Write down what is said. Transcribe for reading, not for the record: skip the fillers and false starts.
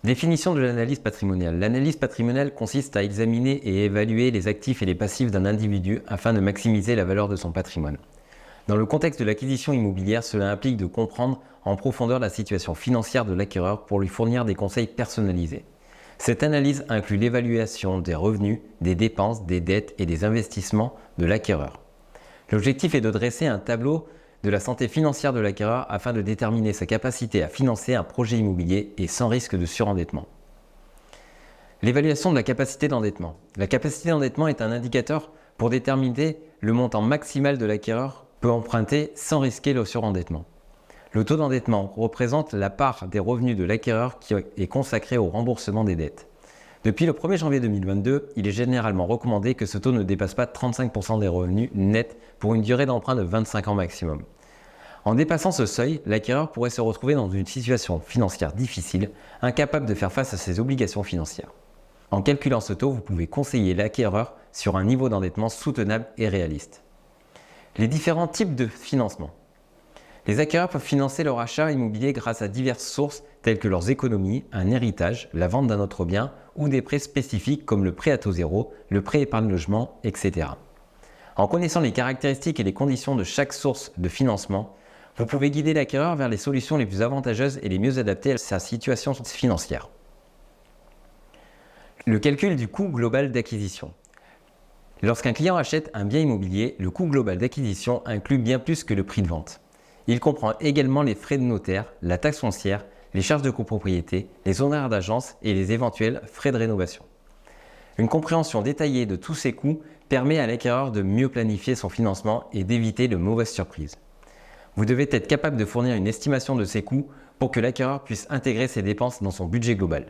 Définition de l'analyse patrimoniale. L'analyse patrimoniale consiste à examiner et évaluer les actifs et les passifs d'un individu afin de maximiser la valeur de son patrimoine. Dans le contexte de l'acquisition immobilière, cela implique de comprendre en profondeur la situation financière de l'acquéreur pour lui fournir des conseils personnalisés. Cette analyse inclut l'évaluation des revenus, des dépenses, des dettes et des investissements de l'acquéreur. L'objectif est de dresser un tableau de la santé financière de l'acquéreur afin de déterminer sa capacité à financer un projet immobilier et sans risque de surendettement. L'évaluation de la capacité d'endettement. La capacité d'endettement est un indicateur pour déterminer le montant maximal de l'acquéreur peut emprunter sans risquer le surendettement. Le taux d'endettement représente la part des revenus de l'acquéreur qui est consacrée au remboursement des dettes. Depuis le 1er janvier 2022, il est généralement recommandé que ce taux ne dépasse pas 35% des revenus nets pour une durée d'emprunt de 25 ans maximum. En dépassant ce seuil, l'acquéreur pourrait se retrouver dans une situation financière difficile, incapable de faire face à ses obligations financières. En calculant ce taux, vous pouvez conseiller l'acquéreur sur un niveau d'endettement soutenable et réaliste. Les différents types de financement. Les acquéreurs peuvent financer leur achat immobilier grâce à diverses sources telles que leurs économies, un héritage, la vente d'un autre bien ou des prêts spécifiques comme le prêt à taux zéro, le prêt épargne logement, etc. En connaissant les caractéristiques et les conditions de chaque source de financement, vous pouvez guider l'acquéreur vers les solutions les plus avantageuses et les mieux adaptées à sa situation financière. Le calcul du coût global d'acquisition. Lorsqu'un client achète un bien immobilier, le coût global d'acquisition inclut bien plus que le prix de vente. Il comprend également les frais de notaire, la taxe foncière, les charges de copropriété, les honoraires d'agence et les éventuels frais de rénovation. Une compréhension détaillée de tous ces coûts permet à l'acquéreur de mieux planifier son financement et d'éviter de mauvaises surprises. Vous devez être capable de fournir une estimation de ces coûts pour que l'acquéreur puisse intégrer ces dépenses dans son budget global.